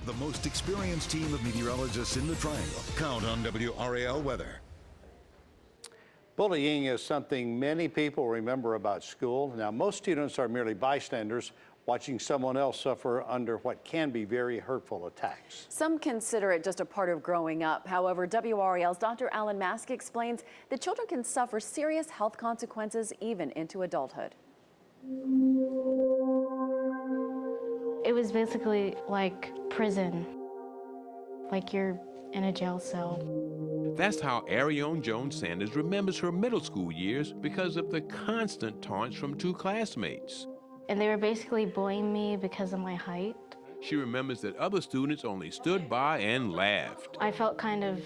The most experienced team of meteorologists in the Triangle. Count on WRAL weather. Bullying is something many people remember about school. Now, most students are merely bystanders watching someone else suffer under what can be very hurtful attacks. Some consider it just a part of growing up. However, WRAL's Dr. Alan Mask explains that children can suffer serious health consequences even into adulthood. It was basically like prison, like you're in a jail cell. That's how Arione Jones Sanders remembers her middle school years because of the constant taunts from two classmates. And they were basically bullying me because of my height. She remembers that other students only stood by and laughed. I felt kind of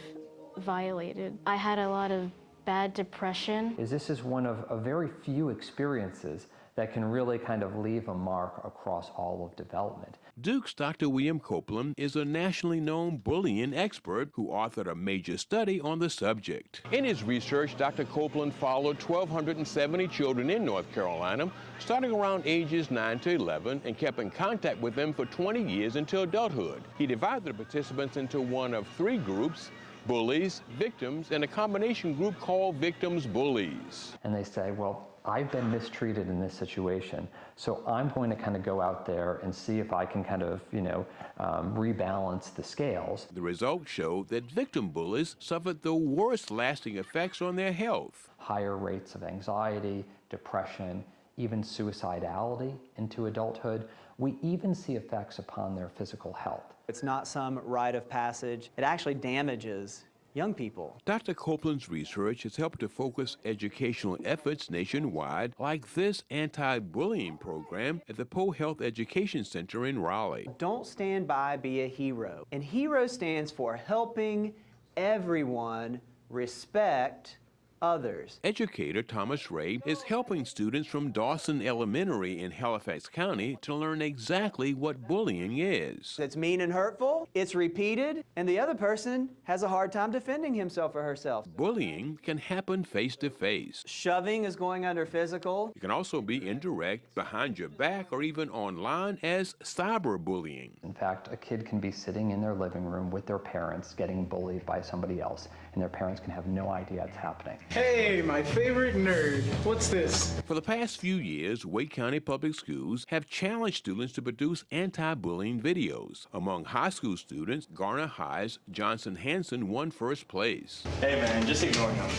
violated. I had a lot of bad depression. This is one of a very few experiences that can really kind of leave a mark across all of development. Duke's Dr. William Copeland is a nationally known bullying expert who authored a major study on the subject. In his research, Dr. Copeland followed 1,270 children in North Carolina, starting around ages 9 to 11, and kept in contact with them for 20 years until adulthood. He divided the participants into one of three groups: bullies, victims, and a combination group called victims bullies. And they say, well, I've been mistreated in this situation, so I'm going to kind of go out there and see if I can kind of, rebalance the scales. The results showed that victim bullies suffered the worst lasting effects on their health. Higher rates of anxiety, depression, even suicidality into adulthood. We even see effects upon their physical health. It's not some rite of passage. It actually damages young people. Dr. Copeland's research has helped to focus educational efforts nationwide, like this anti-bullying program at the Poe Health Education Center in Raleigh. Don't stand by, be a hero. And HERO stands for helping everyone respect others. Educator Thomas Ray is helping students from Dawson Elementary in Halifax County to learn exactly what bullying is. It's mean and hurtful, it's repeated, and the other person has a hard time defending himself or herself. Bullying can happen face to face. Shoving is going under physical. It can also be indirect, behind your back, or even online as cyberbullying. In fact, a kid can be sitting in their living room with their parents getting bullied by somebody else, and their parents can have no idea it's happening. Hey, my favorite nerd. What's this? For the past few years, Wake County Public Schools have challenged students to produce anti-bullying videos. Among high school students, Garner High's Johnson Hanson won first place. Hey man, just ignore him.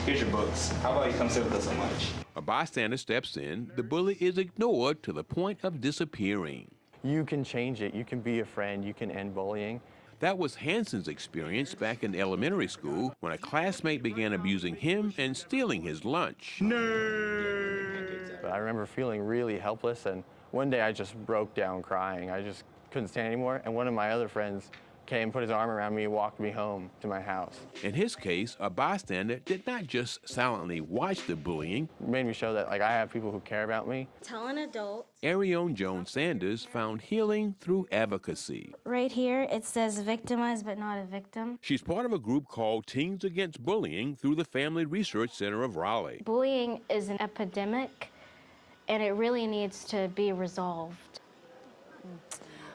Here's your books. How about you come sit with us at lunch? A bystander steps in. The bully is ignored to the point of disappearing. You can change it. You can be a friend. You can end bullying. That was Hanson's experience back in elementary school when a classmate began abusing him and stealing his lunch. Nerd! But I remember feeling really helpless, and one day I just broke down crying. I just couldn't stand anymore, and one of my other friends came, put his arm around me, and walked me home to my house. In his case, a bystander did not just silently watch the bullying. It made me show that I have people who care about me. Tell an adult. Arione Jones Sanders found healing through advocacy. Right here, it says victimized but not a victim. She's part of a group called Teens Against Bullying through the Family Research Center of Raleigh. Bullying is an epidemic, and it really needs to be resolved.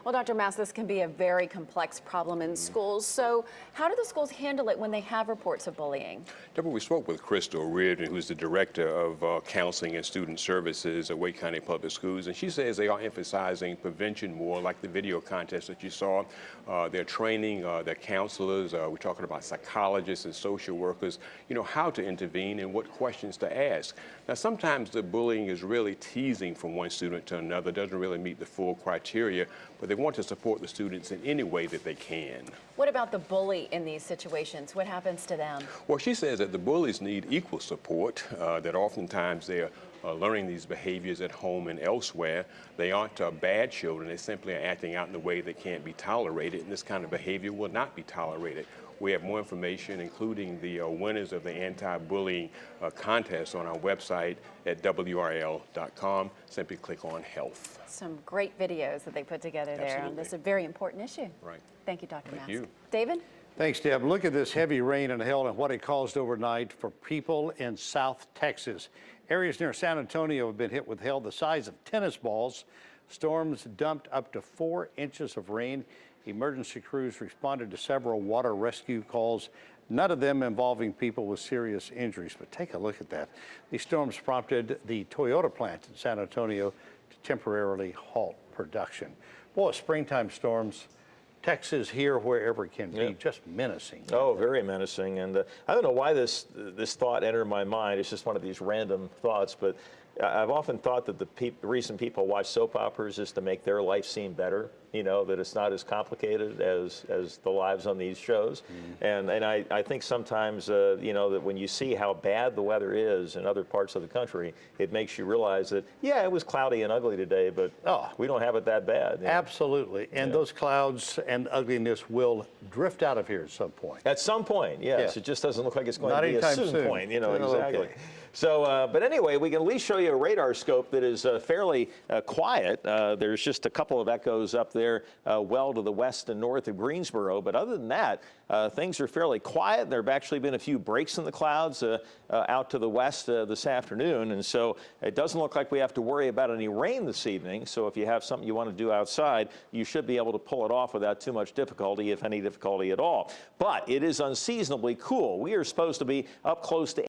Well, Dr. Mask, this can be a very complex problem in schools. So how do the schools handle it when they have reports of bullying? Deborah, we spoke with Crystal Reardon, who's the director of counseling and student services at Wake County Public Schools, and she says they are emphasizing prevention more, like the video contest that you saw. They're training their counselors. We're talking about psychologists and social workers, how to intervene and what questions to ask. Now, sometimes the bullying is really teasing from one student to another, doesn't really meet the full criteria, but they want to support the students in any way that they can. What about the bully in these situations? What happens to them? Well, she says that the bullies need equal support, that oftentimes they're learning these behaviors at home and elsewhere. They aren't bad children. They simply are acting out in a way that can't be tolerated, and this kind of behavior will not be tolerated. We have more information, including the winners of the anti-bullying contest, on our website at WRAL.com. Simply click on health. Some great videos that they put together there on this very important issue. Right. Thank you, Dr. Mask. Thank you. David? Thanks, Deb. Look at this heavy rain and hail and what it caused overnight for people in South Texas. Areas near San Antonio have been hit with hail the size of tennis balls. Storms dumped up to 4 inches of rain. Emergency crews responded to several water rescue calls, none of them involving people with serious injuries. But take a look at that. These storms prompted the Toyota plant in San Antonio to temporarily halt production. Boy, springtime storms, Texas here, wherever it can be, just menacing. Oh, very menacing. And I don't know why this thought entered my mind. It's just one of these random thoughts, but I've often thought that the reason people watch soap operas is to make their life seem better, you know, that it's not as complicated as the lives on these shows. And I think sometimes, you know, that when you see how bad the weather is in other parts of the country, it makes you realize that, yeah, it was cloudy and ugly today, but we don't have it that bad. You know? Absolutely. And those clouds and ugliness will drift out of here at some point. At some point, yes. It just doesn't look like it's going to be a soon point, you know, exactly. Okay. So, but anyway, we can at least show you a radar scope that is fairly quiet. There's just a couple of echoes up there well to the west and north of Greensboro. But other than that, things are fairly quiet. There have actually been a few breaks in the clouds out to the west this afternoon. And so it doesn't look like we have to worry about any rain this evening. So if you have something you want to do outside, you should be able to pull it off without too much difficulty, if any difficulty at all. But it is unseasonably cool. We are supposed to be up close to